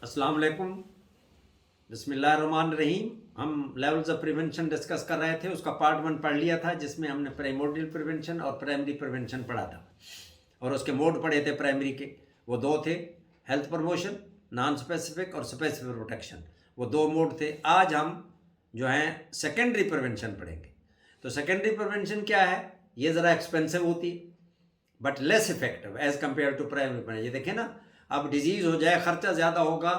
अस्सलाम वालेकुम। बिस्मिल्लाहिर्रहमानिर्रहीम। हम लेवल्स ऑफ प्रिवेंशन डिस्कस कर रहे थे, उसका पार्ट 1 पढ़ लिया था जिसमें हमने प्राइमोर्डियल प्रिवेंशन और प्राइमरी प्रिवेंशन पढ़ा था और उसके मोड पढ़े थे प्राइमरी के। वो दो थे, हेल्थ प्रमोशन, नॉन स्पेसिफिक और स्पेसिफिक प्रोटेक्शन। वो दो मोड थे। आज हम जो हैं सेकेंडरी प्रिवेंशन पढ़ेंगे। तो सेकेंडरी प्रिवेंशन क्या है? ये ज़रा एक्सपेंसिव होती है but less effective as compare to primary prevention. ये देखें ना, अब डिजीज़ हो जाए, खर्चा ज़्यादा होगा।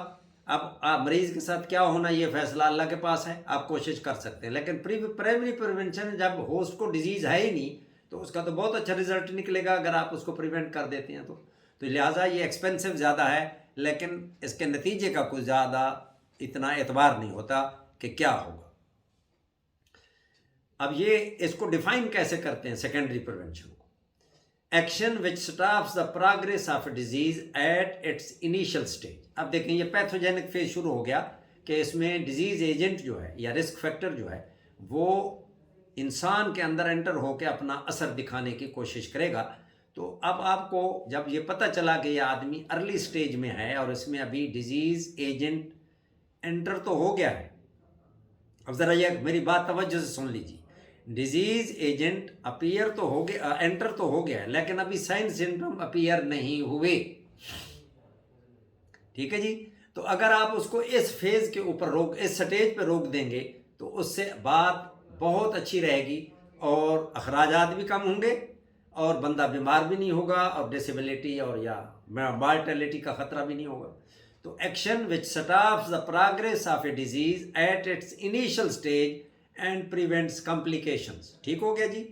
अब आप मरीज़ के साथ क्या होना ये फैसला अल्लाह के पास है, आप कोशिश कर सकते हैं। लेकिन प्राइमरी प्रिवेंशन, जब होस्ट को डिजीज़ है ही नहीं तो उसका तो बहुत अच्छा रिजल्ट निकलेगा अगर आप उसको प्रिवेंट कर देते हैं तो लिहाजा ये एक्सपेंसिव ज़्यादा है, लेकिन इसके नतीजे का कुछ ज़्यादा इतना एतबार नहीं होता कि क्या होगा। अब ये इसको डिफाइन कैसे करते हैं सेकेंडरी प्रिवेंशन को? Action which stops the progress of disease at its initial stage. अब देखें, ये पैथोजेनिक फेज शुरू हो गया कि इसमें डिजीज एजेंट जो है या रिस्क फैक्टर जो है वो इंसान के अंदर एंटर होकर अपना असर दिखाने की कोशिश करेगा। तो अब आपको जब ये पता चला कि यह आदमी अर्ली स्टेज में है और इसमें अभी डिजीज एजेंट एंटर तो हो गया है, अब ज़रा ये मेरी बात तवज्जो से सुन लीजिए। डिजीज एजेंट अपीयर तो हो गया, एंटर तो हो गया है, लेकिन अभी साइन सिम्टम अपीयर नहीं हुए। ठीक है जी। तो अगर आप उसको इस फेज के ऊपर रोक, इस स्टेज पे रोक देंगे तो उससे बात बहुत अच्छी रहेगी और अखराजात भी कम होंगे और बंदा बीमार भी नहीं होगा और डिसेबिलिटी और या मॉर्टेलिटी का खतरा भी नहीं होगा। तो action which stops the progress of a disease at its initial stage and prevents complications. ठीक हो गया जी।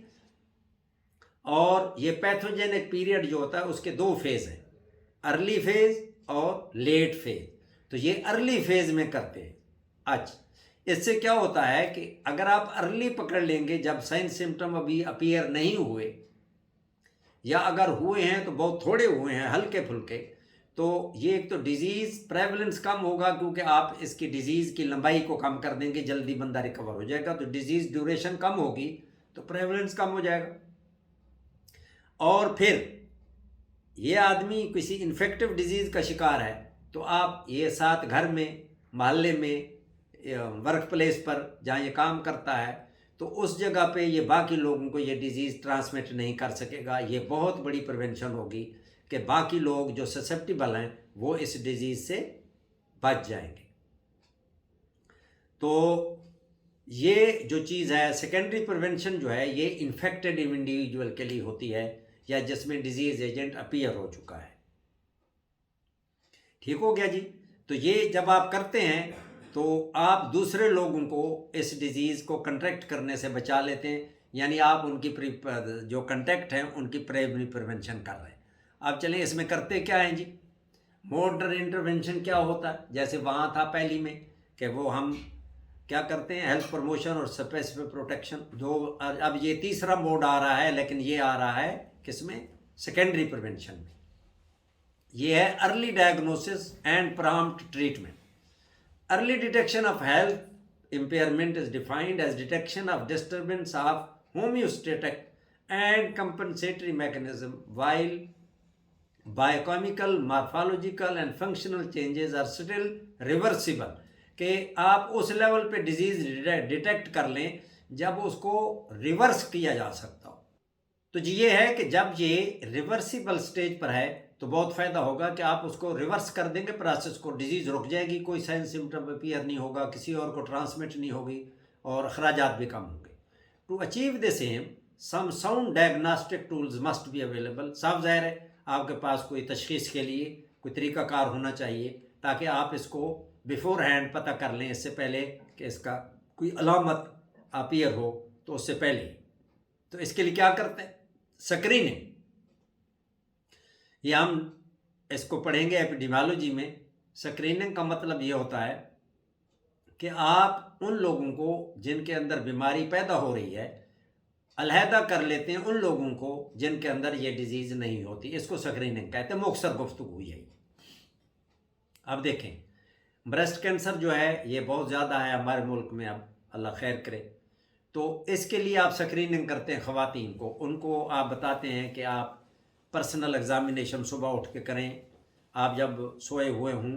और ये पैथोजेनिक पीरियड जो होता है उसके दो फेज हैं, अर्ली फेज और लेट फेज। तो ये अर्ली फेज में करते हैं। अच्छा, इससे क्या होता है कि अगर आप अर्ली पकड़ लेंगे, जब साइन सिम्टम अभी अपीयर नहीं हुए या अगर हुए हैं तो बहुत थोड़े हुए हैं, हल्के फुल्के, तो ये एक तो डिजीज़ प्रेवलेंस कम होगा क्योंकि आप इसकी डिजीज़ की लंबाई को कम कर देंगे, जल्दी बंदा रिकवर हो जाएगा। तो डिजीज़ ड्यूरेशन कम होगी तो प्रेवलेंस कम हो जाएगा। और फिर ये आदमी किसी इन्फेक्टिव डिजीज़ का शिकार है तो आप ये साथ घर में, मोहल्ले में, वर्क प्लेस पर जहाँ ये काम करता है तो उस जगह पे ये बाकी लोगों को ये डिजीज़ ट्रांसमिट नहीं कर सकेगा। ये बहुत बड़ी प्रिवेंशन होगी कि बाकी लोग जो ससेप्टिबल हैं वो इस डिजीज़ से बच जाएंगे। तो ये जो चीज़ है सेकेंडरी प्रिवेंशन जो है ये इन्फेक्टेड इंडिविजुअल के लिए होती है या जिसमें डिजीज़ एजेंट अपीयर हो चुका है। ठीक हो गया जी। तो ये जब आप करते हैं तो आप दूसरे लोगों को इस डिज़ीज़ को कंट्रैक्ट करने से बचा लेते हैं, यानी आप उनकी जो कंटैक्ट हैं उनकी प्राइमरी प्रिवेंशन कर रहे हैं। अब चलें इसमें करते क्या हैं जी। मोडर इंटरवेंशन क्या होता है? जैसे वहाँ था पहली में कि वो हम क्या करते हैं, हेल्थ प्रमोशन और स्पेसिफिक प्रोटेक्शन। जो अब ये तीसरा मोड आ रहा है, लेकिन ये आ रहा है किसमें? सेकेंडरी प्रिवेंशन में। ये है early diagnosis and prompt treatment. Early detection of health impairment is defined as detection of disturbance of homeostatic and compensatory mechanism while biochemical, morphological and functional changes are still reversible। कि आप उस level पे disease detect कर लें जब उसको reverse किया जा सकता हो। तो जी ये है कि जब ये रिवर्सिबल स्टेज पर है तो बहुत फ़ायदा होगा कि आप उसको रिवर्स कर देंगे प्रोसेस को, डिजीज़ रुक जाएगी, कोई साइन सिम्टम अपीयर नहीं होगा, किसी और को ट्रांसमिट नहीं होगी और अखराजात भी कम होंगे। To achieve the same some sound diagnostic tools must be available. साफ ज़ाहिर है आपके पास कोई तशखीस के लिए कोई तरीक़ाकार होना चाहिए ताकि आप इसको बिफोर हैंड पता कर लें, इससे पहले कि इसका कोई अलामत अपीयर हो तो उससे पहले। तो इसके लिए क्या करते हैं? स्क्रीनिंग। ये हम इसको पढ़ेंगे एपिडेमियोलॉजी में। स्क्रीनिंग का मतलब ये होता है कि आप उन लोगों को जिनके अंदर बीमारी पैदा हो रही है अलहदा कर लेते हैं उन लोगों को जिनके अंदर ये डिजीज़ नहीं होती। इसको स्क्रीनिंग कहते हैं। मुख्तसर गुफ्तगू हुई है। अब देखें, ब्रेस्ट कैंसर जो है ये बहुत ज़्यादा है हमारे मुल्क में, अब अल्लाह खैर करे। तो इसके लिए आप स्क्रीनिंग करते हैं ख़वातीन को, उनको आप बताते हैं कि आप पर्सनल एग्ज़ामिनेशन सुबह उठ के करें। आप जब सोए हुए हों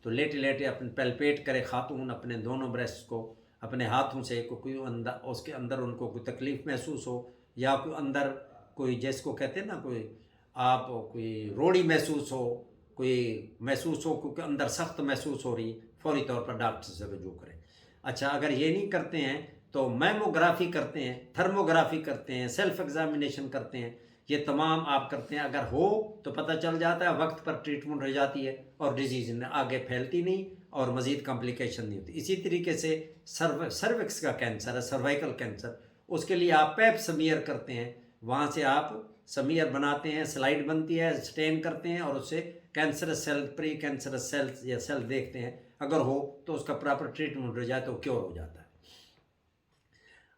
तो लेटे लेटे अपने पेल्पेट करे खातून अपने दोनों ब्रेस्ट को अपने हाथों से, कोई अंदर उसके अंदर उनको कोई तकलीफ़ महसूस हो या कोई अंदर कोई जिसको कहते हैं ना कोई आप कोई रोड़ी महसूस हो, कोई महसूस हो क्योंकि अंदर सख्त महसूस हो रही, फौरी तौर पर डॉक्टर से रुजू करें। अच्छा, अगर ये नहीं करते हैं तो मैमोग्राफी करते हैं, थर्मोग्राफी करते हैं, सेल्फ एग्जामिनेशन करते हैं, ये तमाम आप करते हैं। अगर हो तो पता चल जाता है, वक्त पर ट्रीटमेंट हो जाती है और डिजीज़ आगे फैलती नहीं और मज़ीद कॉम्प्लिकेशन नहीं होती। इसी तरीके से सर्विक्स का कैंसर है, सर्वाइकल कैंसर, उसके लिए आप पैप समीयर करते हैं, वहाँ से आप समीयर बनाते हैं, स्लाइड बनती है, स्टेन करते हैं और उससे cancerous cell, precancerous cells या सेल देखते हैं, अगर हो तो उसका प्रॉपर ट्रीटमेंट हो जाए तो क्योर हो जाता है।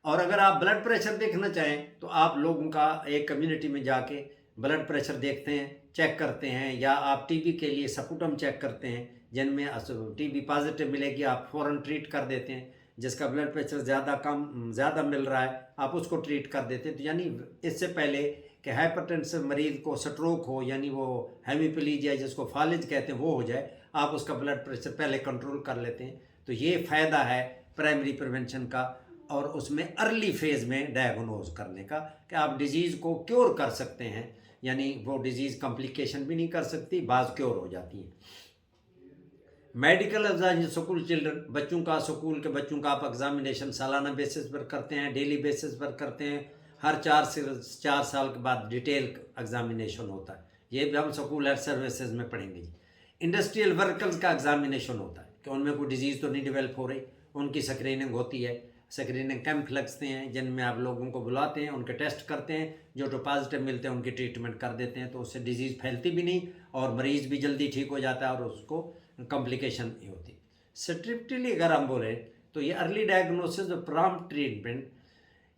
और अगर आप ब्लड प्रेशर देखना चाहें तो आप लोगों का एक कम्युनिटी में जाके ब्लड प्रेशर देखते हैं, चेक करते हैं, या आप टीबी के लिए सपुटम चेक करते हैं, जिनमें टीबी पॉजिटिव मिलेगी आप फ़ौरन ट्रीट कर देते हैं। जिसका ब्लड प्रेशर ज़्यादा मिल रहा है आप उसको ट्रीट कर देते हैं। तो यानी इससे पहले कि हाइपरटेंसिव मरीज़ को स्ट्रोक हो, यानी वो हेमीप्लीजिया जिसको फालिज कहते हैं वो हो जाए, आप उसका ब्लड प्रेशर पहले कंट्रोल कर लेते हैं। तो ये फ़ायदा है प्राइमरी प्रिवेंशन का और उसमें अर्ली फेज़ में डायग्नोज करने का कि आप डिजीज़ को क्योर कर सकते हैं, यानी वो डिजीज़ कॉम्प्लिकेशन भी नहीं कर सकती, बाज़ क्योर हो जाती है। मेडिकल एग्जामिनेशन स्कूल चिल्ड्रन, बच्चों का स्कूल के बच्चों का आप एग्जामिनेशन सालाना बेसिस पर करते हैं, डेली बेसिस पर करते हैं, हर 4 साल के बाद डिटेल एग्जामिनेशन होता है। ये भी हम स्कूल हेल्थ सर्विसेज में पढ़ेंगे जी। इंडस्ट्रियल वर्कर्स का एग्जामिनेशन होता है कि उनमें कोई डिजीज़ तो नहीं डेवलप हो रही, उनकी स्क्रीनिंग होती है। स्क्रीनिंग कैंप लगते हैं जिनमें आप लोगों को बुलाते हैं, उनके टेस्ट करते हैं, जो तो पॉजिटिव मिलते हैं उनकी ट्रीटमेंट कर देते हैं, तो उससे डिजीज़ फैलती भी नहीं और मरीज़ भी जल्दी ठीक हो जाता है और उसको कॉम्प्लिकेशन नहीं होती। स्ट्रिक्टली अगर हम बोले तो ये अर्ली डायग्नोसिस और प्रॉम्प्ट ट्रीटमेंट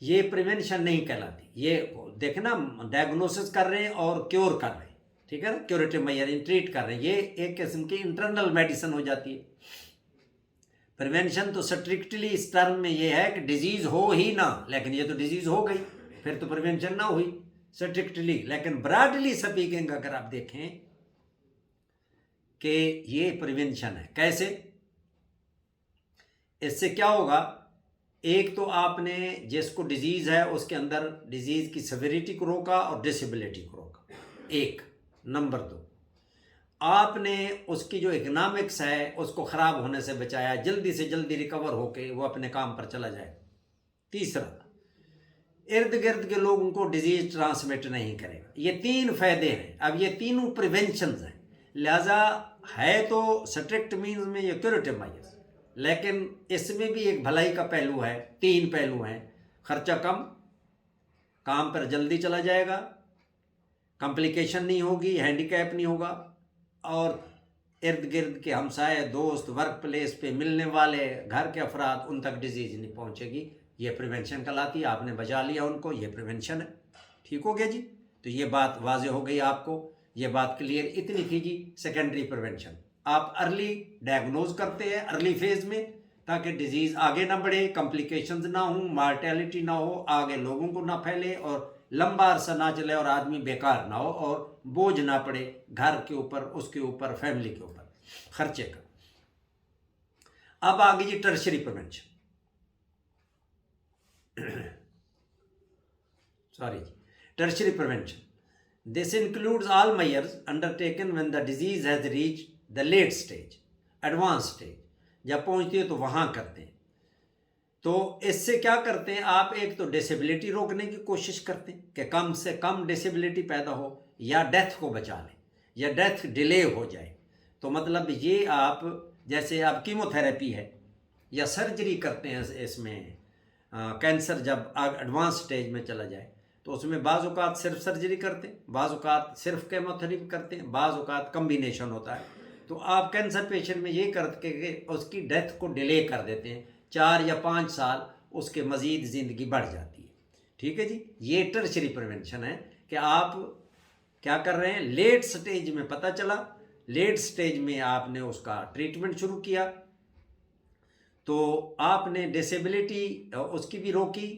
ये प्रिवेंशन नहीं कहलाती। ये देखना डायग्नोसिस कर रहे हैं और क्योर कर रहे हैं, ठीक है ना, क्योरेटिव मेजर ट्रीट कर रहे हैं, ये एक किस्म की इंटरनल मेडिसिन हो जाती है। प्रिवेंशन तो स्ट्रिक्टली इस टर्म में ये है कि डिजीज़ हो ही ना, लेकिन ये तो डिजीज़ हो गई फिर तो प्रिवेंशन ना हुई स्ट्रिक्टली। लेकिन ब्रॉडली स्पीकिंग अगर आप देखें कि ये प्रिवेंशन है, कैसे, इससे क्या होगा, एक तो आपने जिसको डिजीज़ है उसके अंदर डिजीज़ की सेवेरिटी को रोका और डिसेबिलिटी को रोका, एक। नंबर 2, आपने उसकी जो इकोनॉमिक्स है उसको ख़राब होने से बचाया, जल्दी से जल्दी रिकवर होके वो अपने काम पर चला जाए। तीसरा, इर्द गिर्द के लोगों को डिजीज़ ट्रांसमिट नहीं करेगा। ये 3 फ़ायदे हैं। अब ये तीनों प्रिवेंशन हैं, लिहाजा है तो स्ट्रिक्ट मीन्स में ये क्यूरेटिव मेजर्स, लेकिन इसमें भी एक भलाई का पहलू है। 3 पहलू हैं, खर्चा कम, काम पर जल्दी चला जाएगा, कॉम्प्लिकेशन नहीं होगी, हैंडीकैप नहीं होगा, और इर्द गिर्द के हमसाए, दोस्त, वर्क प्लेस पे मिलने वाले, घर के अफराद, उन तक डिजीज़ नहीं पहुंचेगी। ये प्रिवेंशन कहलाती है। आपने बचा लिया उनको, ये प्रिवेंशन है। ठीक हो गया जी। तो ये बात वाज़ेह हो गई आपको, ये बात क्लियर इतनी थी जी। सेकेंडरी प्रिवेंशन आप अर्ली डायग्नोज करते हैं अर्ली फेज़ में, ताकि डिजीज़ आगे ना बढ़े, कॉम्प्लिकेशंस ना हो, मार्टेलिटी ना हो, आगे लोगों को ना फैले और लंबा अरसा ना चले और आदमी बेकार ना हो और बोझ ना पड़े घर के ऊपर, उसके ऊपर, फैमिली के ऊपर खर्चे का। अब आगे जी टर्शरी प्रिवेंशन, सॉरी जी, tertiary prevention. This includes all measures undertaken when the disease has reached the late stage, advance stage, जब पहुंचती है तो वहां करते हैं। तो इससे क्या करते हैं आप, एक तो डिसेबिलिटी रोकने की कोशिश करते हैं कि कम से कम डिसेबिलिटी पैदा हो या डेथ को बचा लें या डेथ डिले हो जाए। तो मतलब ये आप जैसे आप कीमोथेरेपी है या सर्जरी करते हैं, इसमें कैंसर जब एडवांस स्टेज में चला जाए तो उसमें बाज़ औक़ात सिर्फ सर्जरी करते हैं, बाज़ औक़ात सिर्फ कीमोथेरेपी करते हैं, बाज़ औक़ात कम्बिनेशन होता है। तो आप कैंसर पेशेंट में ये करके उसकी डेथ को डिले कर देते हैं, 4 या 5 साल उसके मज़ीद ज़िंदगी बढ़ जाती है। ठीक है जी। ये टर्शरी प्रिवेंशन है कि आप क्या कर रहे हैं, लेट स्टेज में पता चला, लेट स्टेज में आपने उसका ट्रीटमेंट शुरू किया, तो आपने डिसेबिलिटी उसकी भी रोकी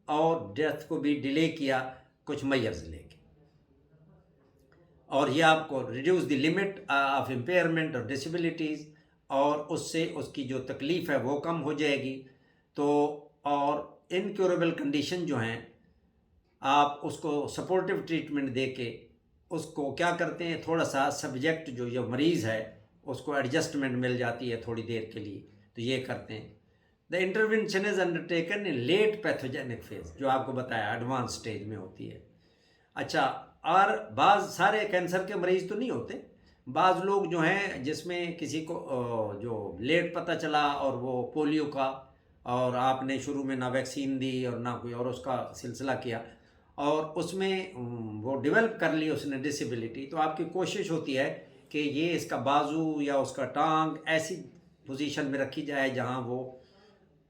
और डेथ को भी डिले किया कुछ मेजर्स लेके, और ये आपको reduce the limit of impairment और डिसेबिलिटीज़ और उससे उसकी जो तकलीफ़ है वो कम हो जाएगी। तो और इनक्योरेबल कंडीशन जो हैं, आप उसको सपोर्टिव ट्रीटमेंट दे के उसको क्या करते हैं, थोड़ा सा सब्जेक्ट जो मरीज़ है उसको एडजस्टमेंट मिल जाती है थोड़ी देर के लिए, तो ये करते हैं। The intervention is undertaken in late pathogenic phase, जो आपको बताया एडवांस स्टेज में होती है। अच्छा, और बाज़ सारे कैंसर के मरीज़ तो नहीं होते, बाज़ लोग जो हैं जिसमें किसी को जो लेट पता चला और वो पोलियो का, और आपने शुरू में ना वैक्सीन दी और ना कोई और उसका सिलसिला किया, और उसमें वो डेवलप कर ली उसने डिसेबिलिटी, तो आपकी कोशिश होती है कि ये इसका बाजू या उसका टांग ऐसी पोजीशन में रखी जाए जहां वो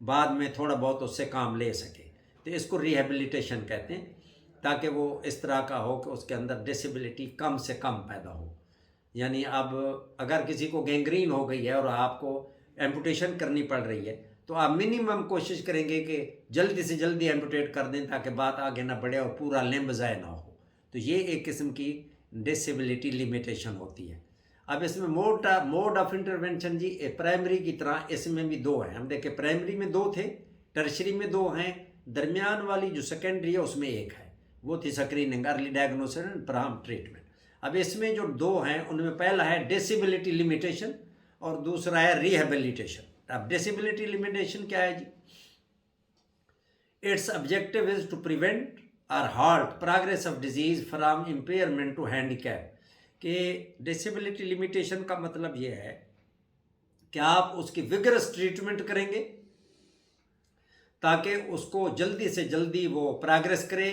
बाद में थोड़ा बहुत उससे काम ले सके। तो इसको रिहेबिलिटेशन कहते हैं, ताकि वो इस तरह का हो कि उसके अंदर डिसेबिलिटी कम से कम पैदा हो। यानी अब अगर किसी को गैंग्रीन हो गई है और आपको एम्पुटेशन करनी पड़ रही है, तो आप मिनिमम कोशिश करेंगे कि जल्दी से जल्दी एम्पुटेट कर दें ताकि बात आगे ना बढ़े और पूरा लिम्ब ज़ाय ना हो। तो ये एक किस्म की डिसेबिलिटी लिमिटेशन होती है। अब इसमें मोड ऑफ इंटरवेंशन जी प्राइमरी की तरह इसमें भी दो हैं। हम देखें, प्राइमरी में दो थे, टर्शरी में दो हैं, दरमियान वाली जो सेकेंडरी है उसमें एक है, वो थी screening, early diagnosis and prompt treatment. अब इसमें जो दो हैं उनमें पहला है डिसेबिलिटी लिमिटेशन और दूसरा है रिहेबिलिटेशन। अब डिसेबिलिटी लिमिटेशन क्या है जी? Its objective is to prevent और halt progress of disease from impairment to handicap। कि डिसेबिलिटी लिमिटेशन का मतलब ये है कि आप उसकी विगरस ट्रीटमेंट करेंगे ताकि उसको जल्दी से जल्दी वो प्रोग्रेस करे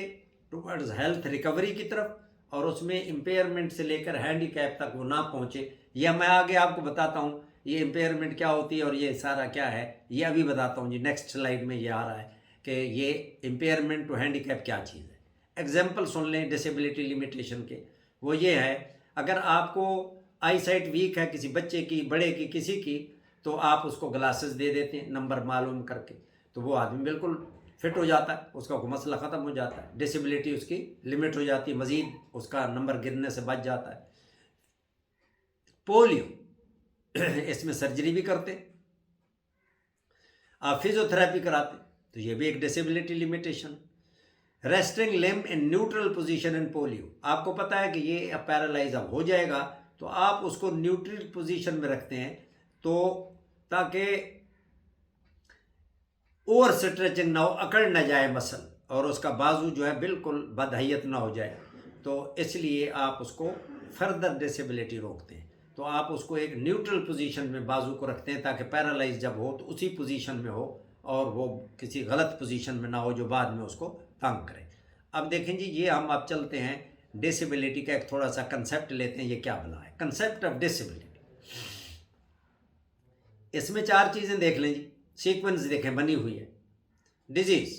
टुवर्ड्स हेल्थ रिकवरी की तरफ, और उसमें इम्पेयरमेंट से लेकर हैंडीकैप तक वो ना पहुँचे। यह मैं आगे आपको बताता हूँ ये इम्पेयरमेंट क्या होती है और ये सारा क्या है, ये अभी बताता हूँ जी। नेक्स्ट स्लाइड में ये आ रहा है कि ये इम्पेयरमेंट टू हैंडीकैप क्या चीज़ है। एग्जाम्पल सुन लें डिसेबिलिटी लिमिटेशन के, वो ये है, अगर आपको आई साइट वीक है किसी बच्चे की, बड़े की, किसी की, तो आप उसको ग्लासेस दे देते हैं नंबर मालूम करके, तो वो आदमी बिल्कुल फिट हो जाता है, उसका कोई मसला ख़त्म हो जाता है, डिसेबिलिटी उसकी लिमिट हो जाती है, मज़ीद उसका नंबर गिरने से बच जाता है। पोलियो इसमें सर्जरी भी करते, आप फिजियोथेरेपी कराते, तो ये भी एक disability limitation. Resting limb in neutral position in polio, आपको पता है कि ये अब पैरालाइज अब हो जाएगा, तो आप उसको न्यूट्रल पोजीशन में रखते हैं तो ताकि ओवर स्ट्रेचिंग ना हो, अकड़ ना जाए मसल, और उसका बाजू जो है बिल्कुल बदहैयत ना हो जाए, तो इसलिए आप उसको फर्दर डिसेबिलिटी रोकते हैं। तो आप उसको एक न्यूट्रल पोजीशन में बाजू को रखते हैं ताकि पैरालाइज जब हो तो उसी पोजीशन में हो और वो किसी गलत पोजीशन में ना हो जो बाद में उसको तंग करे। अब देखें जी, ये हम अब चलते हैं डिसेबिलिटी का एक थोड़ा सा कंसेप्ट लेते हैं, ये क्या बना है कंसेप्ट ऑफ डिसेबिलिटी। इसमें चार चीज़ें देख लें जी, सीक्वेंस देखें बनी हुई है। डिजीज़,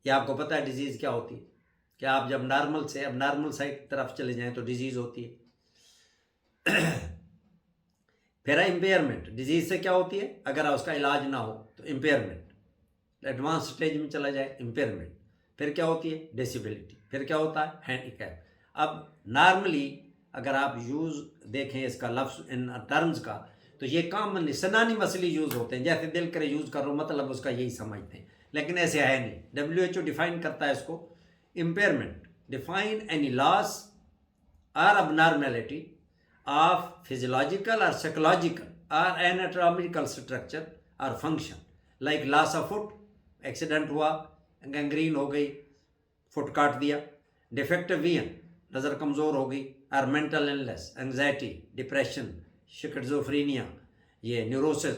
ये आपको पता है डिजीज़ क्या होती है, कि आप जब नॉर्मल से अब नॉर्मल साइड तरफ चले जाएं तो डिजीज़ होती है। फिर है इम्पेयरमेंट, डिजीज़ से क्या होती है, अगर उसका इलाज ना हो तो इम्पेयरमेंट, एडवांस स्टेज में चला जाए इम्पेयरमेंट। फिर क्या होती है डिसेबिलिटी, फिर क्या होता है हैंडीकैप। अब नॉर्मली अगर आप यूज़ देखें इसका लफ्ज़ इन टर्म्स का, तो ये कॉमनली सनानी मसली यूज़ होते हैं, जैसे दिल करे यूज़ करो, मतलब उसका यही समझते हैं, लेकिन ऐसे है नहीं। WHO डिफाइन करता है इसको, इम्पेयरमेंट डिफाइन एनी लॉस और abnormality of physiological or psychological or anatomical structure or function like loss of foot, accident हुआ, गैंग्रीन हो गई, फुट काट दिया, डिफेक्टिव विजन, नज़र कमज़ोर हो गई, और mental illness, anxiety, depression, schizophrenia, ये न्यूरोसिस,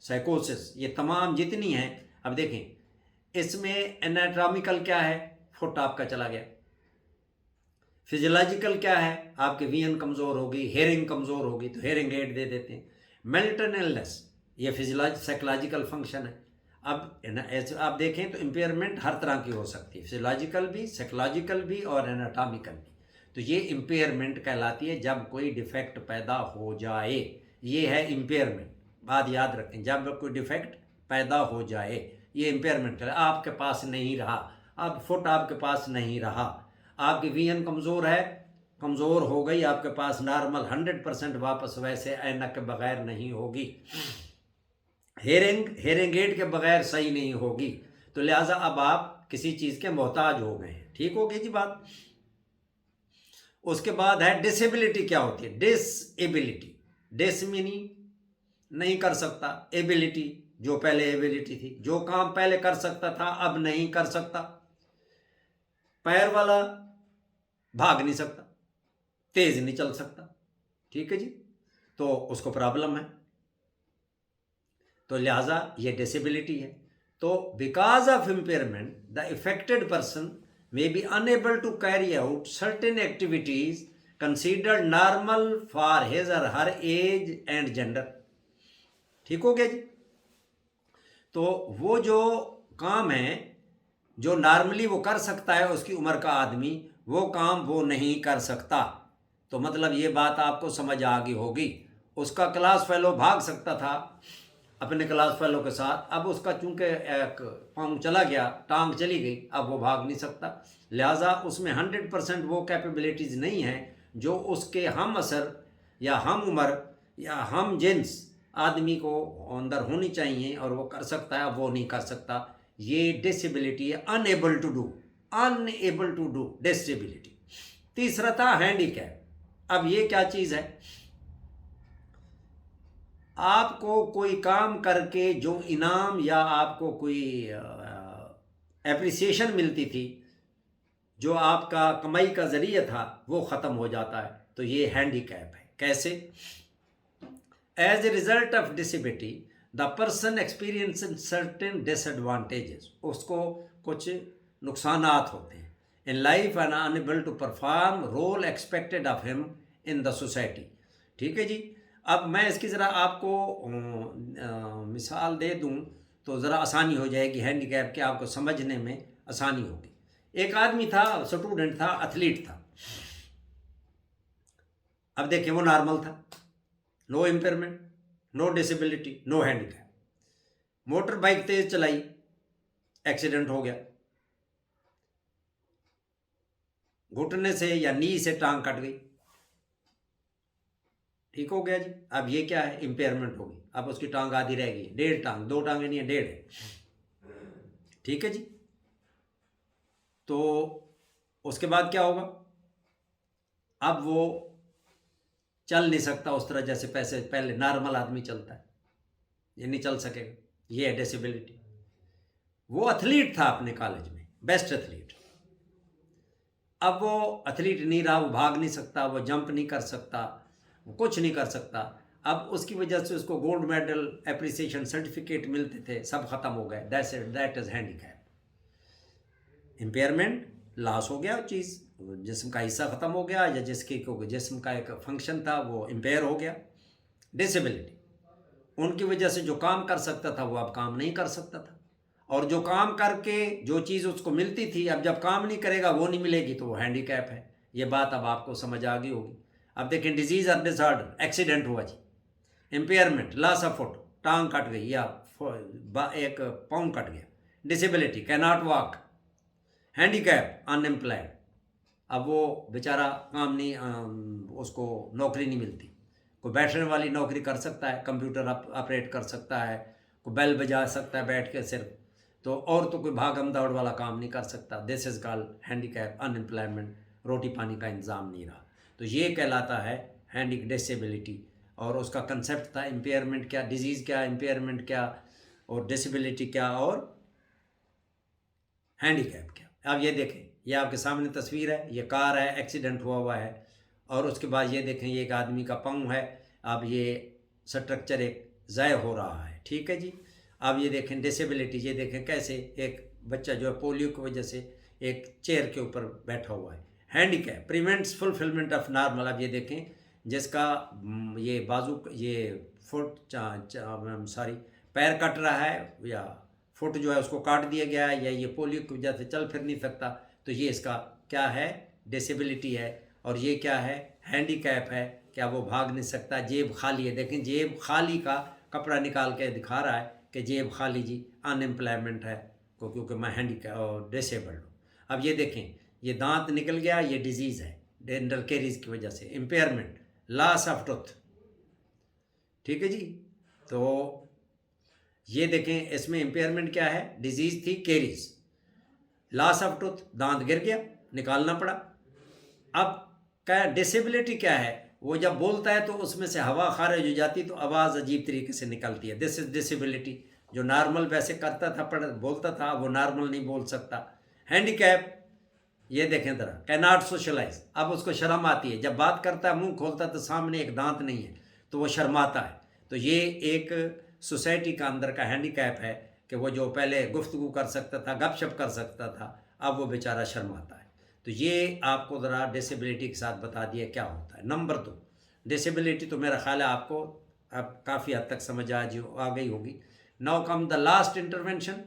साइकोसिस, ये तमाम जितनी हैं। अब देखें इसमें एनाटॉमिकल क्या है, फुट आपका चला गया, फिजियोलॉजिकल क्या है, आपकी विजन कमज़ोर हो गई, हेयरिंग कमज़ोर हो गई तो हेयरिंग एड दे देते हैं। मेंटल इलनेस, ये साइकोलॉजिकल फंक्शन है। अब ऐसे आप देखें तो इम्पेयरमेंट हर तरह की हो सकती है, फिजियोलॉजिकल भी, साइकोलॉजिकल भी और एनाटॉमिकल भी। तो ये इम्पेयरमेंट कहलाती है जब कोई डिफेक्ट पैदा हो जाए, ये है इम्पेयरमेंट। बात याद रखें, जब कोई डिफेक्ट पैदा हो जाए ये इम्पेयरमेंट है। आपके पास नहीं रहा, अब फुट आपके पास नहीं रहा, आपकी विजन कमज़ोर है, कमज़ोर हो गई, आपके पास नॉर्मल 100% वापस वैसे ऐनक के बगैर नहीं होगी, हेयरिंग एड के बगैर सही नहीं होगी। तो लिहाजा अब आप किसी चीज़ के मोहताज हो गए हैं। ठीक हो गई जी बात। उसके बाद है डिसेबिलिटी। क्या होती है? डिसएबिलिटी। डिस मीनिंग नहीं कर सकता, एबिलिटी जो पहले एबिलिटी थी, जो काम पहले कर सकता था अब नहीं कर सकता। पैर वाला भाग नहीं सकता, तेज नहीं चल सकता। ठीक है जी, तो उसको प्रॉब्लम है, तो लिहाजा ये डिसेबिलिटी है। तो because of impairment the affected person may be unable to carry out certain activities considered normal for his or her age and gender। ठीक हो गया जी। तो वो जो काम है जो नॉर्मली वो कर सकता है उसकी उम्र का आदमी, वो काम वो नहीं कर सकता। तो मतलब ये बात आपको समझ आ गई होगी। उसका क्लास फेलो भाग सकता था अपने क्लास फेलो के साथ, अब उसका चूंकि एक पाँव चला गया, टांग चली गई, अब वो भाग नहीं सकता। लिहाजा उसमें 100% वो कैपेबिलिटीज़ नहीं है जो उसके हम असर या हम उम्र या हम जिन्स आदमी को अंदर होनी चाहिए और वो कर सकता है, वो नहीं कर सकता। ये डिसेबिलिटी है, अनएबल टू डू डिसेबिलिटी। तीसरा था हैंडीकैप। अब ये क्या चीज़ है? आपको कोई काम करके जो इनाम या आपको कोई एप्रिसिएशन मिलती थी, जो आपका कमाई का ज़रिया था, वो ख़त्म हो जाता है, तो ये हैंडीकैप है। कैसे? As a result of disability the person experience certain disadvantages. उसको कुछ नुकसानात होते हैं in life and unable to perform role expected of him in the society. ठीक है जी। अब मैं इसकी ज़रा आपको मिसाल दे दूं तो ज़रा आसानी हो जाएगी हैंडीकैप के, आपको समझने में आसानी होगी। एक आदमी था, स्टूडेंट था, एथलीट था। अब देखिए वो नॉर्मल था, no impairment, no disability, no handicap. Motor bike तेज चलाई, एक्सीडेंट हो गया, घुटने से या नी से टांग कट गई। ठीक हो गया जी। अब ये क्या है? इम्पेयरमेंट होगी। अब उसकी टांग आधी रह गई, 1.5 टांग, 2 टांगे नहीं है, 1.5 है। ठीक है जी। तो उसके बाद क्या होगा? अब वो चल नहीं सकता उस तरह जैसे पैसे पहले नॉर्मल आदमी चलता है, ये नहीं चल सकेगा। ये है डिसेबिलिटी। वो एथलीट था अपने कॉलेज में, बेस्ट एथलीट। अब वो एथलीट नहीं रहा, वो भाग नहीं सकता, वो जंप नहीं कर सकता, वो कुछ नहीं कर सकता। अब उसकी वजह से उसको गोल्ड मेडल, एप्रिसिएशन सर्टिफिकेट मिलते थे, सब खत्म हो गए। That is handicap. Impairment, loss हो गया चीज़, जिस्म का हिस्सा ख़त्म हो गया, या जिसके जिस्म का एक फंक्शन था वो इम्पेयर हो गया। डिसेबिलिटी, उनकी वजह से जो काम कर सकता था वो अब काम नहीं कर सकता था, और जो काम करके जो चीज़ उसको मिलती थी अब जब काम नहीं करेगा, वो नहीं मिलेगी, तो वो हैंडीकैप है। ये बात अब आपको समझ आ गई होगी। अब देखें, डिजीज़ और डिसऑर्डर, एक्सीडेंट हुआ जी, इम्पेयरमेंट, लॉस ऑफ फुट, टांग कट गई या एक पाँव कट गया, disability, can not walk, handicap, unemployed. अब वो बेचारा काम नहीं, उसको नौकरी नहीं मिलती। कोई बैठने वाली नौकरी कर सकता है, कंप्यूटर ऑपरेट कर सकता है, कोई बेल बजा सकता है बैठ के सिर्फ, तो और तो कोई भागम दौड़ वाला काम नहीं कर सकता। This is called handicap, unemployment, रोटी पानी का इंतज़ाम नहीं रहा, तो ये कहलाता है हैंडी डिसेबिलिटी। और उसका कंसेप्ट था इम्पेयरमेंट क्या, डिजीज़ क्या, इम्पेयरमेंट क्या, और डिसेबिलिटी क्या, और हैंडीकैप क्या। अब ये देखें, ये आपके सामने तस्वीर है, ये कार है, एक्सीडेंट हुआ है, और उसके बाद ये देखें, ये एक आदमी का पाँव है। अब ये स्ट्रक्चर एक ज़ाय हो रहा है। ठीक है जी। अब ये देखें डिसेबिलिटी, ये देखें कैसे एक बच्चा जो है पोलियो की वजह से एक चेयर के ऊपर बैठा हुआ है। Handicap prevents fulfilment of normal. अब ये देखें, जिसका ये बाजू, ये फुट सॉरी पैर कट रहा है या फुट जो है उसको काट दिया गया है, या ये पोलियो की वजह से चल फिर नहीं सकता, तो ये इसका क्या है? डिसेबिलिटी है। और ये क्या है? हैंडीकैप है। क्या वो भाग नहीं सकता? जेब खाली है, देखें जेब खाली का कपड़ा निकाल के दिखा रहा है कि जेब खाली जी, अनएम्प्लॉयमेंट है, क्योंकि मैं हैंडीकैप और डिसेबल्ड हूँ। अब ये देखें, ये दांत निकल गया, ये डिजीज़ है, डेंटल केरीज की वजह से, इम्पेयरमेंट, लॉस ऑफ टूथ। ठीक है जी। तो ये देखें, इसमें इम्पेयरमेंट क्या है, डिजीज़ थी केरीज, लॉस ऑफ टूथ, दांत गिर गया, निकालना पड़ा। अब क्या डिसेबिलिटी क्या है, वो जब बोलता है तो उसमें से हवा खारिज हो जाती, तो आवाज़ अजीब तरीके से निकलती है, दिस इज डिसेबिलिटी। जो नॉर्मल वैसे करता था, पढ़ बोलता था, वो नॉर्मल नहीं बोल सकता। हैंडीकैप, ये देखें ज़रा, कैनॉट सोशलाइज, अब उसको शर्म आती है, जब बात करता है, मुंह खोलता है तो सामने एक दांत नहीं है, तो वो शर्माता है। तो ये एक सोसाइटी का अंदर का हैंडीकैप है कि वो जो पहले गुफ्तगू कर सकता था, गपशप कर सकता था, अब वो बेचारा शर्माता है। तो ये आपको ज़रा डिसेबिलिटी के साथ बता दिया क्या होता है। नंबर 2, डिसेबिलिटी तो मेरा ख्याल है आपको अब काफ़ी हद तक समझ आ गई होगी। Now come the last intervention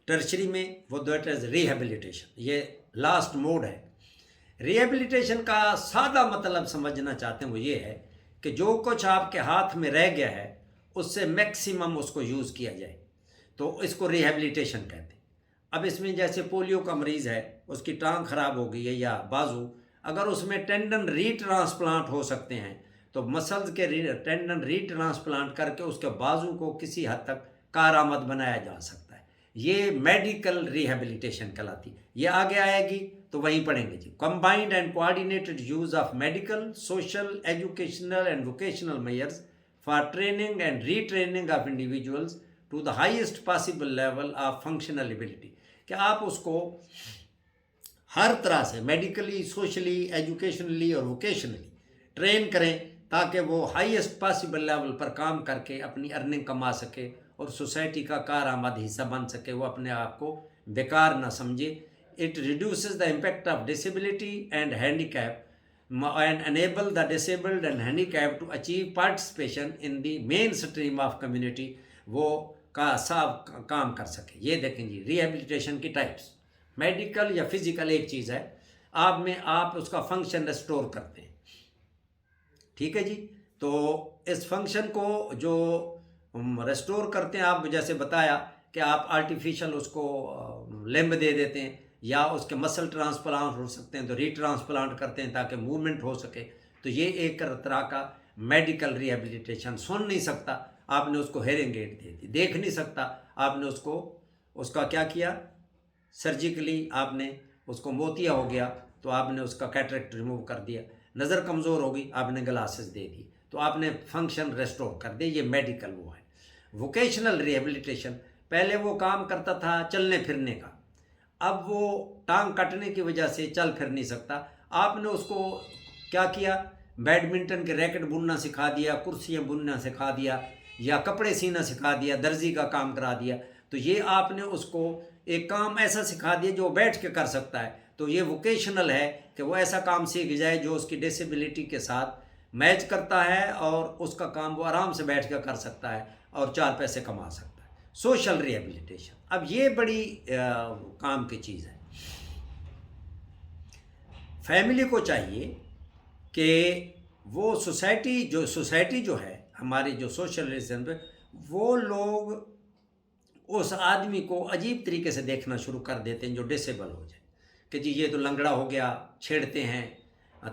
tertiary में, वो दैट इज रिहेबिलिटेशन। ये लास्ट मोड है। रिहेबिलिटेशन का सादा मतलब समझना चाहते हैं वो ये है कि जो कुछ आपके हाथ में रह गया है उससे मैक्सिमम उसको यूज़ किया जाए, तो इसको रिहेबिलिटेशन कहते हैं। अब इसमें जैसे पोलियो का मरीज़ है, उसकी टांग ख़राब हो गई है या बाजू, अगर उसमें टेंडन रीट्रांसप्लांट हो सकते हैं तो मसल्स के टेंडन रीट्रांसप्लांट करके उसके बाजू को किसी हद तक कारआमद बनाया जा सकता है। ये मेडिकल रिहेबिलिटेशन कहलाती है। ये आगे आएगी तो वहीं पढ़ेंगे जी। Combined and coordinated use of medical, social, educational and vocational measures for training and retraining of individuals to the highest possible level of functional ability. कि आप उसको हर तरह से मेडिकली, सोशली, एजुकेशनली और वोकेशनली ट्रेन करें ताकि वो हाईएस्ट पॉसिबल लेवल पर काम करके अपनी अर्निंग कमा सके और सोसाइटी का कारआमद हिस्सा बन सके, वो अपने आप को बेकार ना समझे। It reduces the impact of disability and handicap and enable the disabled and handicapped to achieve participation in the mainstream of community, वो का सब काम कर सके। ये देखें जी, रिहेबिलिटेशन की टाइप्स, मेडिकल या फिजिकल एक चीज़ है, आप में आप उसका फंक्शन रेस्टोर करते हैं। ठीक है जी। तो इस फंक्शन को जो रेस्टोर करते हैं, आप जैसे बताया कि आप आर्टिफिशियल उसको लिम्ब दे देते हैं या उसके मसल ट्रांसप्लांट हो सकते हैं तो रीट्रांसप्लांट करते हैं ताकि मूवमेंट हो सके। तो ये एक तरह का मेडिकल रिहेबिलिटेशन। सुन नहीं सकता, आपने उसको हेयरिंग एड दे दी, देख नहीं सकता, आपने उसको उसका क्या किया, सर्जिकली आपने उसको मोतिया हो गया तो आपने उसका कैटरेक्ट रिमूव कर दिया, नज़र कमज़ोर होगी आपने ग्लासेस दे दी, तो आपने फंक्शन रेस्टोर कर दिया। ये मेडिकल वो है। वोकेशनल रिहेबिलिटेशन, पहले वो काम करता था चलने फिरने का, अब वो टांग कटने की वजह से चल फिर नहीं सकता, आपने उसको क्या किया, बैडमिंटन के रैकेट बुनना सिखा दिया, कुर्सियाँ बुनना सिखा दिया या कपड़े सीना सिखा दिया, दर्जी का काम करा दिया। तो ये आपने उसको एक काम ऐसा सिखा दिया जो बैठ के कर सकता है। तो ये वोकेशनल है कि वो ऐसा काम सीख जाए जो उसकी डिसेबिलिटी के साथ मैच करता है और उसका काम वो आराम से बैठ कर कर सकता है और 4 पैसे कमा सकता है। सोशल रिहेबिलिटेशन, अब ये बड़ी काम की चीज़ है। फैमिली को चाहिए कि वो सोसाइटी जो है हमारी, जो सोशल रिलेशन पे, वो लोग उस आदमी को अजीब तरीके से देखना शुरू कर देते हैं जो डिसेबल हो जाए, कि जी ये तो लंगड़ा हो गया, छेड़ते हैं,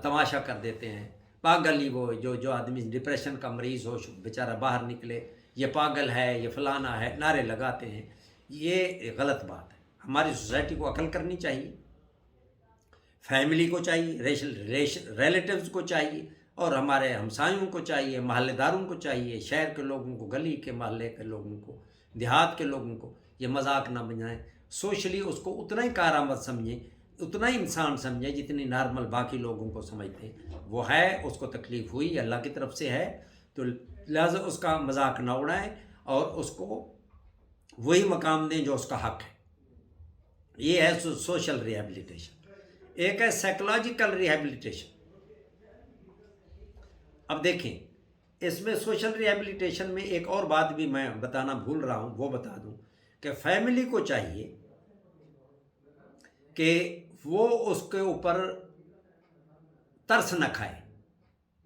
तमाशा कर देते हैं, पागल ही वो जो आदमी डिप्रेशन का मरीज़ हो, बेचारा बाहर निकले, ये पागल है, ये फलाना है, नारे लगाते हैं। ये गलत बात है। हमारी सोसाइटी को अकल करनी चाहिए, फैमिली को चाहिए, रिलेटिव्स को चाहिए और हमारे हमसायों को चाहिए, महल्लेदारों को चाहिए, शहर के लोगों को, गली के मोहल्ले के लोगों को, देहात के लोगों को ये मजाक ना बनाएं। सोशली उसको उतना ही कारआमद समझें, उतना ही इंसान समझें जितनी नॉर्मल बाकी लोगों को समझते हैं। वो है, उसको तकलीफ़ हुई, अल्लाह की तरफ से है, तो लिहाजा उसका मजाक ना उड़ाएं और उसको वही मकाम दें जो उसका हक है। ये है सोशल रिहेबिलिटेशन। एक है साइकोलॉजिकल रिहेबिलिटेशन। अब देखें, इसमें सोशल रिहेबिलिटेशन में एक और बात भी मैं बताना भूल रहा हूँ, वो बता दूँ कि फैमिली को चाहिए कि वो उसके ऊपर तरस न खाए,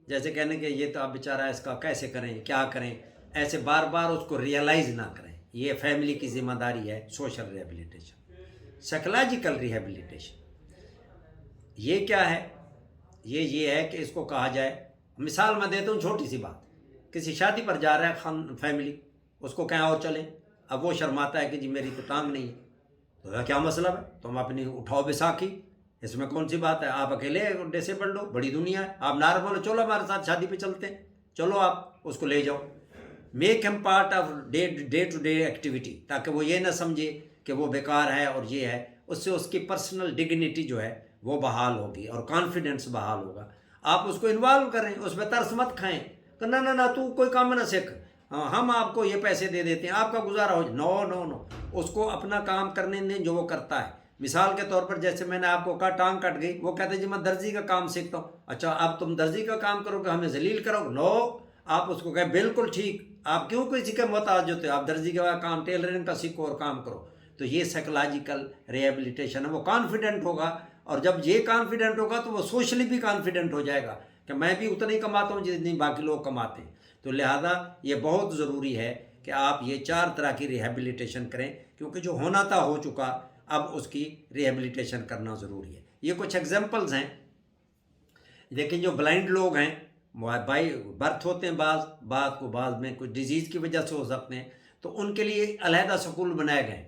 जैसे कहने के ये तो अब बेचारा, इसका कैसे करें, क्या करें, ऐसे बार बार उसको रियलाइज़ ना करें। ये फैमिली की जिम्मेदारी है। Social rehabilitation. साइकोलॉजिकल रिहेबिलिटेशन ये क्या है ये है कि इसको कहा जाए, मिसाल मैं देता हूँ छोटी सी बात, किसी शादी पर जा रहा है खान फैमिली, उसको कहीं और चलें, अब वो शर्माता है कि जी मेरी तो टांग नहीं है, तो क्या मसला है, तुम अपनी उठाओ बैसाखी, इसमें कौन सी बात है, आप अकेले डिसेबल्ड हो, बड़ी दुनिया है, आप नॉर्मल हो, चलो हमारे साथ शादी पे चलते हैं, चलो आप उसको ले जाओ, make him part of day to day activity, ताकि वो ये ना समझे कि वो बेकार है और ये है, उससे उसकी पर्सनल डिग्निटी जो है वो बहाल होगी और कॉन्फिडेंस बहाल होगा। आप उसको इन्वॉल्व करें, उस पर तरस मत खाएं कि ना ना ना तू कोई काम ना सीख, हाँ हम आपको ये पैसे दे देते हैं, आपका गुजारा हो, नो नो नो, उसको अपना काम करने दें जो वो करता है। मिसाल के तौर पर जैसे मैंने आपको कहा टांग कट गई, वो कहते हैं जी मैं दर्जी का काम सीखता हूँ, अच्छा अब तुम दर्जी का काम करोगे, हमें जलील करोगे, नो, आप उसको कहें बिल्कुल ठीक, आप क्यों किसी के मोहताज होते हो, आप दर्जी का काम टेलरिंग का सीखो और काम करो। तो ये साइकोलॉजिकल रिहेबिलिटेशन है, वो कॉन्फिडेंट होगा, और जब ये कॉन्फिडेंट होगा तो वो सोशली भी कॉन्फिडेंट हो जाएगा कि मैं भी उतना ही कमाता हूँ जितनी बाकी लोग कमाते हैं। तो लिहाजा ये बहुत ज़रूरी है कि आप ये 4 तरह की रिहेबिलिटेशन करें, क्योंकि जो होना था हो चुका, अब उसकी रिहेबिलिटेशन करना ज़रूरी है। ये कुछ एग्जांपल्स हैं, लेकिन जो ब्लाइंड लोग हैं बाई बर्थ होते हैं, बात में कुछ डिजीज़ की वजह से हो सकते हैं, तो उनके लिए अलहदा स्कूल बनाए गए,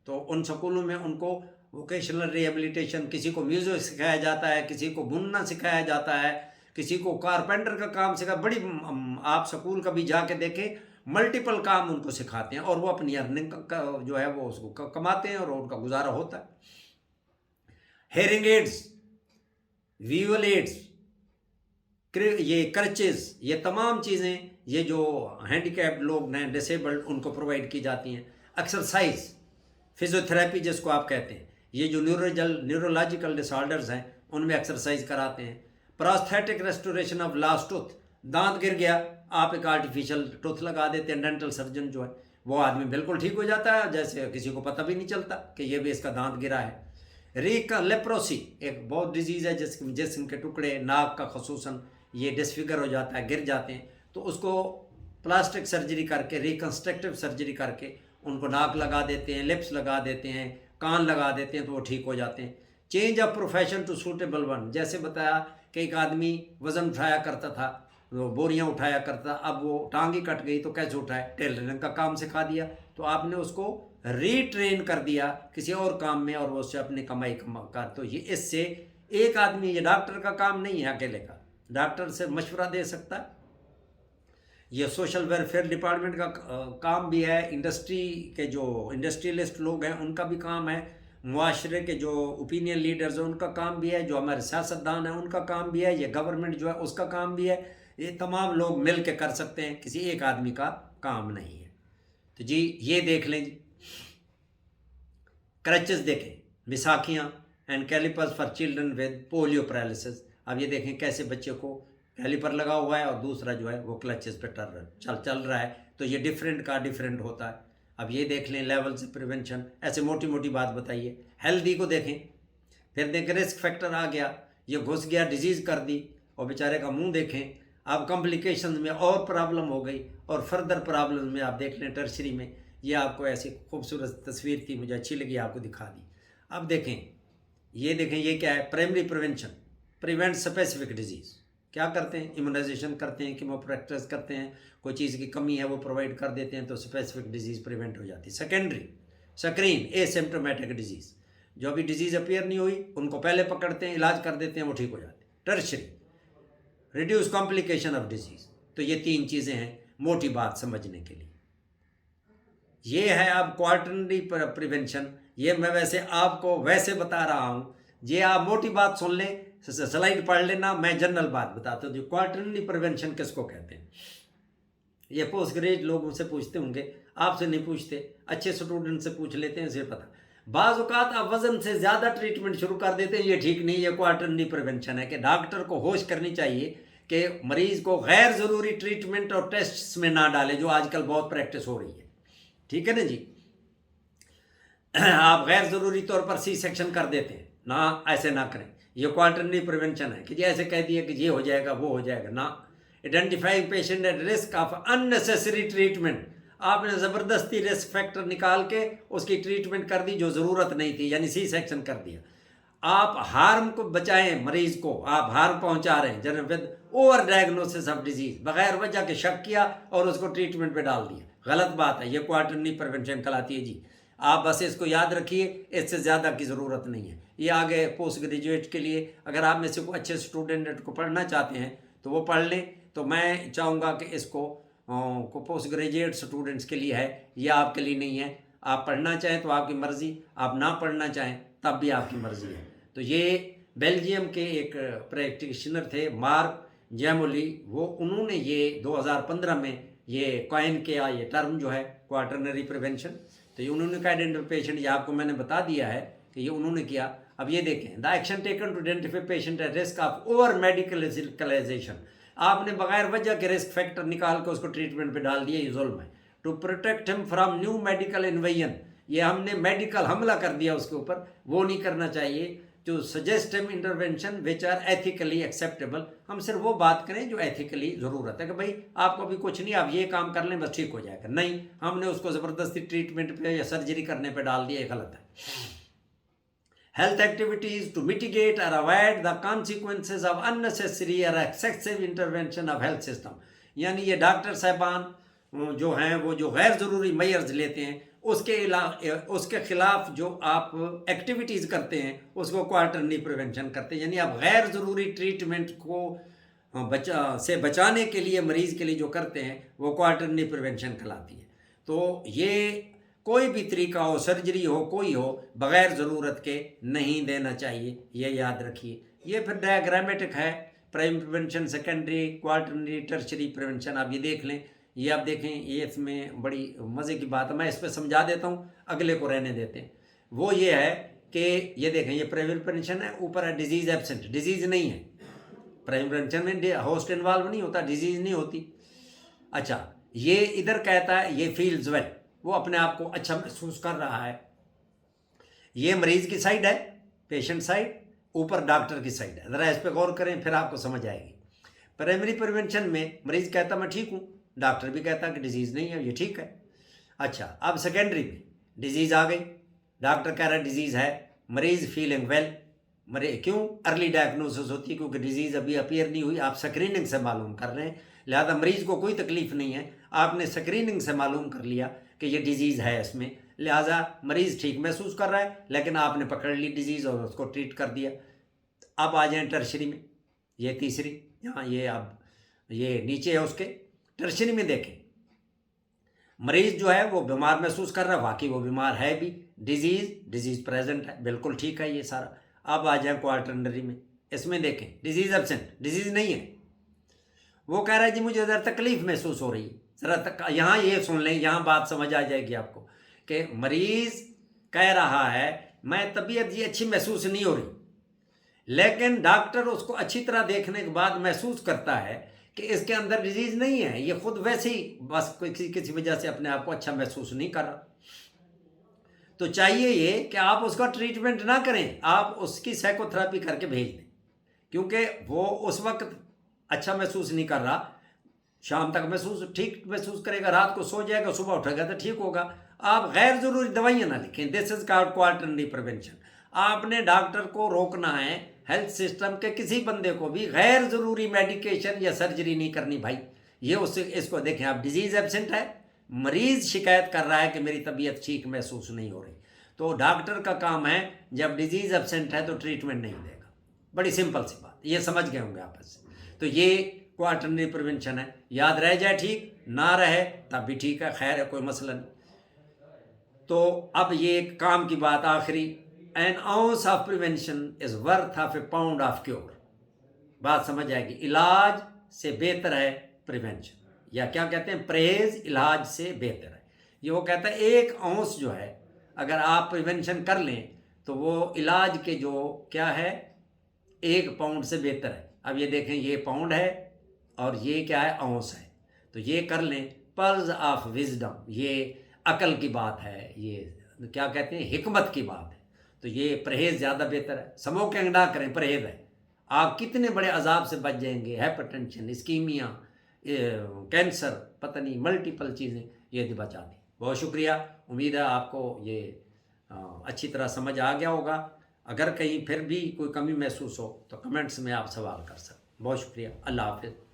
तो उन स्कूलों में उनको वोकेशनल रिहेबिलिटेशन, किसी को म्यूज़िक सिखाया जाता है, किसी को बुनना सिखाया जाता है, किसी को कारपेंटर का काम सिखा, बड़ी आप स्कूल कभी जाके देखें, मल्टीपल काम उनको सिखाते हैं, और वो अपनी अर्निंग जो है वो उसको कमाते हैं और उनका गुजारा होता है। हेयरिंग एड्स, विजुअल एड्स, ये क्रचेस, ये तमाम चीज़ें ये जो हैंडीकैप्ड लोग हैं, डिसेबल्ड, उनको प्रोवाइड की जाती हैं। एक्सरसाइज, फिजियोथेरेपी जिसको आप कहते हैं, ये जो न्यूरोलॉजिकल डिसऑर्डर्स हैं उनमें एक्सरसाइज कराते हैं। Prosthetic restoration of lost tooth, दांत गिर गया, आप एक आर्टिफिशियल टूथ लगा देते हैं, डेंटल सर्जन जो है वो आदमी बिल्कुल ठीक हो जाता है, जैसे किसी को पता भी नहीं चलता कि ये भी इसका दांत गिरा है। लेप्रोसी एक बहुत डिजीज़ है जिस्म के टुकड़े, नाक का खसूसन ये डिसफिगर हो जाता है, गिर जाते हैं, तो उसको प्लास्टिक सर्जरी करके, रिकन्स्ट्रक्टिव सर्जरी करके उनको नाक लगा देते हैं, लिप्स लगा देते हैं, कान लगा देते हैं, तो वो ठीक हो जाते हैं। Change of profession to suitable one, जैसे बताया कि एक आदमी वज़न उठाया करता था, वो बोरियां उठाया करता, अब वो टांग ही कट गई तो कैसे उठाए, टेलरिंग का काम सिखा दिया, तो आपने उसको रीट्रेन कर दिया किसी और काम में, और वो उससे अपनी कमाई कर, तो ये इससे एक आदमी, ये डॉक्टर का काम नहीं है अकेले का, डॉक्टर से मशवरा दे सकता है, ये सोशल वेलफेयर डिपार्टमेंट का काम भी है, इंडस्ट्री के जो इंडस्ट्रियलिस्ट लोग हैं उनका भी काम है, मुआशरे के जो ओपिनियन लीडर्स हैं उनका काम भी है, जो हमारे सियासतदान हैं उनका काम भी है, ये गवर्नमेंट जो है उसका काम भी है, ये तमाम लोग मिल के कर सकते हैं, किसी एक आदमी का काम नहीं है। तो जी ये देख लें जी, क्रचेस देखें, मिसाकियाँ and calipers for children with polio paralysis, अब ये देखें कैसे बच्चे को कैलिपर लगा हुआ है और दूसरा जो है वो क्लचेस पे चल रहा है, तो ये डिफरेंट का डिफरेंट होता है। अब ये देख लें लेवल से प्रिवेंशन, ऐसे मोटी मोटी बात बताइए। हेल्दी को देखें, फिर देखें रिस्क फैक्टर आ गया, ये घुस गया, डिजीज़ कर दी, और बेचारे का मुंह देखें, अब कॉम्प्लिकेशन में और प्रॉब्लम हो गई, और फर्दर प्रॉब्लम में आप देख लें टर्शरी में, ये आपको ऐसी खूबसूरत तस्वीर थी, मुझे अच्छी लगी, आपको दिखा दी। अब देखें, ये देखें, ये क्या है, primary prevention, prevent specific disease, क्या करते हैं, इम्यूनाइजेशन करते हैं, कीमोप्रैक्टिस करते हैं, कोई चीज़ की कमी है वो प्रोवाइड कर देते हैं, तो स्पेसिफिक डिजीज़ प्रिवेंट हो जाती है। सेकेंडरी स्क्रीन, एसिम्प्टोमेटिक डिजीज़, जो अभी डिजीज़ अपीयर नहीं हुई उनको पहले पकड़ते हैं, इलाज कर देते हैं, वो ठीक हो जाते हैं। Tertiary, reduce complication of disease. तो ये 3 चीज़ें हैं मोटी बात समझने के लिए। ये है अब क्वार्टरली प्रिवेंशन, ये मैं वैसे आपको वैसे बता रहा हूँ, ये आप मोटी बात सुन लें, स्लाइड पढ़ लेना, मैं जनरल बात बताता हूँ। जो क्वार्टरली प्रिवेंशन किसको कहते हैं, ये पोस्ट ग्रेजुएट लोगों से पूछते होंगे, आपसे नहीं पूछते, अच्छे स्टूडेंट से पूछ लेते हैं, इसे पता। बाज़ औक़ात आप वज़न से ज़्यादा ट्रीटमेंट शुरू कर देते हैं, ये ठीक नहीं, ये क्वार्टरली प्रिवेंशन है कि डॉक्टर को होश करनी चाहिए कि मरीज़ को गैर ज़रूरी ट्रीटमेंट और टेस्ट्स में ना डालें, जो आजकल बहुत प्रैक्टिस हो रही है, ठीक है ना जी। आप गैर ज़रूरी तौर पर सी सेक्शन कर देते हैं ना, ऐसे ना करें, ये क्वार्टरली प्रिवेंशन है कि जी ऐसे कह दिए कि ये हो जाएगा वो हो जाएगा ना। Identifying patient at risk of unnecessary treatment, आपने ज़बरदस्ती रिस्क फैक्टर निकाल के उसकी ट्रीटमेंट कर दी जो ज़रूरत नहीं थी, यानी सी सेक्शन कर दिया। आप हार्म को बचाएं, मरीज को आप हार्म पहुंचा रहे हैं general with over diagnosis of disease, बगैर वजह के शक किया और उसको ट्रीटमेंट पे डाल दिया, गलत बात है। ये क्वार्टरनी प्रिवेंशन कहलाती है जी। आप बस इसको याद रखिए, इससे ज़्यादा की ज़रूरत नहीं है। ये आगे पोस्ट ग्रेजुएट के लिए अगर आप में से कोई अच्छे स्टूडेंट को पढ़ना चाहते हैं तो वो पढ़ लें। तो मैं चाहूँगा कि इसको को पोस्ट ग्रेजुएट स्टूडेंट्स के लिए है, ये आपके लिए नहीं है। आप पढ़ना चाहें तो आपकी मर्ज़ी, आप ना पढ़ना चाहें तब भी आपकी मर्ज़ी है। तो ये बेल्जियम के एक प्रैक्टिशनर थे मार्क जैमोली, वो उन्होंने ये 2015 में ये कॉइन किया, ये टर्म जो है क्वार्टरनरी प्रिवेंशन। तो ये उन्होंने का आइडेंटिफिकेशन ये आपको मैंने बता दिया है कि ये उन्होंने किया। अब ये देखें, the action taken to identify patient at risk of over medicalization, आपने बगैर वजह के रिस्क फैक्टर निकाल के उसको ट्रीटमेंट पे डाल दिया, ये जुल्म है। To protect him from new medical invasion, ये हमने मेडिकल हमला कर दिया उसके ऊपर, वो नहीं करना चाहिए। To suggest him intervention which are ethically acceptable, हम सिर्फ वो बात करें जो एथिकली ज़रूरत है कि भाई आपको अभी कुछ नहीं, आप ये काम कर लें बस ठीक हो जाएगा। नहीं, हमने उसको ज़बरदस्ती ट्रीटमेंट पे या सर्जरी करने पे डाल दिया, ये गलत है। Health activities to mitigate or avoid the consequences of unnecessary or excessive intervention of health system, यानी ये डॉक्टर साहबान जो हैं वो जो गैर ज़रूरी मेजर्स लेते हैं उसके खिलाफ जो आप एक्टिविटीज़ करते हैं उसको क्वार्टरनी प्रिवेंशन करते हैं। यानी आप गैर ज़रूरी ट्रीटमेंट को बचाने के लिए मरीज़ के लिए जो करते हैं वो क्वार्टरनी प्रिवेंशन कहलाती है। तो ये कोई भी तरीका हो, सर्जरी हो, कोई हो, बग़ैर ज़रूरत के नहीं देना चाहिए, ये याद रखिए। ये फिर डायग्रामेटिक है, primary prevention, secondary, quaternary, tertiary prevention. आप ये देख लें, ये आप देखें, ये इसमें बड़ी मज़े की बात है, मैं इस पर समझा देता हूँ, अगले को रहने देते हैं। वो ये है कि ये देखें, ये प्राइमरी प्रिवेंशन है, ऊपर है डिजीज़ एब्सेंट, डिजीज़ नहीं है। प्राइमरी प्रिवेंशन में होस्ट इन्वॉल्व नहीं होता, डिजीज़ नहीं होती। अच्छा, ये इधर कहता है ये फील्स वेल, वो अपने आप को अच्छा महसूस कर रहा है। ये मरीज की साइड है, पेशेंट साइड, ऊपर डॉक्टर की साइड है। ज़रा इस पर गौर करें, फिर आपको समझ आएगी। प्राइमरी प्रिवेंशन में मरीज कहता मैं ठीक हूँ, डॉक्टर भी कहता कि डिजीज़ नहीं है, ये ठीक है। अच्छा, अब सेकेंडरी में डिजीज़ आ गई, डॉक्टर कह रहा है डिजीज़ है, मरीज फीलिंग वेल। क्यों? अर्ली डायग्नोसिस होती है, क्योंकि डिजीज़ अभी अपीयर नहीं हुई, आप स्क्रीनिंग से मालूम कर रहे हैं, लिहाजा मरीज़ को कोई तकलीफ़ नहीं है, आपने स्क्रीनिंग से मालूम कर लिया कि ये डिजीज़ है इसमें, लिहाजा मरीज़ ठीक महसूस कर रहा है, लेकिन आपने पकड़ ली डिजीज़ और उसको ट्रीट कर दिया। अब आ जाएं टर्शरी में, ये तीसरी, यहाँ ये अब ये नीचे है उसके। टर्शरी में देखें, मरीज़ जो है वो बीमार महसूस कर रहा है, वाकई वो बीमार है भी, डिजीज़ प्रेजेंट है, बिल्कुल ठीक है ये सारा। अब आ जाए क्वार्टरनरी में, इसमें देखें डिजीज़ एब्सेंट, डिजीज़ नहीं है, वो कह रहा है जी मुझे ज़रा तकलीफ़ महसूस हो रही है। ज़रा तक यहाँ ये सुन लें, यहाँ बात समझ आ जाएगी आपको कि मरीज़ कह रहा है मैं तबीयत ये अच्छी महसूस नहीं हो रही, लेकिन डॉक्टर उसको अच्छी तरह देखने के बाद महसूस करता है कि इसके अंदर डिजीज़ नहीं है, ये खुद वैसे ही बस किसी वजह से अपने आप को अच्छा महसूस नहीं कर रहा। तो चाहिए ये कि आप उसका ट्रीटमेंट ना करें, आप उसकी साइकोथेरेपी करके भेज दें, क्योंकि वो उस वक्त अच्छा महसूस नहीं कर रहा, शाम तक ठीक महसूस करेगा, रात को सो जाएगा, सुबह उठेगा तो ठीक होगा। आप गैर ज़रूरी दवाइयाँ ना लिखें, this is called quaternary prevention. आपने डॉक्टर को रोकना है, हेल्थ सिस्टम के किसी बंदे को भी गैर ज़रूरी मेडिकेशन या सर्जरी नहीं करनी भाई। ये उससे इसको देखें, आप डिजीज़ एब्सेंट है, मरीज़ शिकायत कर रहा है कि मेरी तबीयत ठीक महसूस नहीं हो रही, तो डॉक्टर का काम है जब डिजीज़ एब्सेंट है तो ट्रीटमेंट नहीं देगा। बड़ी सिंपल सी बात, ये समझ गए होंगे आपस में। तो ये क्वार्टरनरी प्रिवेंशन है, याद रह जाए ठीक, ना रहे तब भी ठीक है, खैर है, कोई मसला नहीं। तो अब ये एक काम की बात आखिरी, N ounce of prevention is worth of A pound of cure. बात समझ आएगी, इलाज से बेहतर है प्रिवेंशन, या क्या कहते हैं, परहेज इलाज से बेहतर है। ये वो कहता है एक आउंस जो है अगर आप प्रिवेंशन कर लें तो वो इलाज के जो क्या है 1 पाउंड से बेहतर है। अब ये देखें, ये पाउंड है और ये क्या है, आउंस है, तो ये कर लें। पर्ज ऑफ विजडम, ये अकल की बात है, ये क्या कहते हैं, हिकमत की बात है। तो ये परहेज ज़्यादा बेहतर है, स्मोकिंग ना करें, परहेज है, आप कितने बड़े अजाब से बच जाएंगे, हाइपरटेंशन, इस्कीमिया, कैंसर, पता नहीं मल्टीपल चीज़ें ये बचा दी। बहुत शुक्रिया, उम्मीद है आपको ये अच्छी तरह समझ आ गया होगा। अगर कहीं फिर भी कोई कमी महसूस हो तो कमेंट्स में आप सवाल कर सकते। बहुत शुक्रिया। अल्लाह हाफिज़।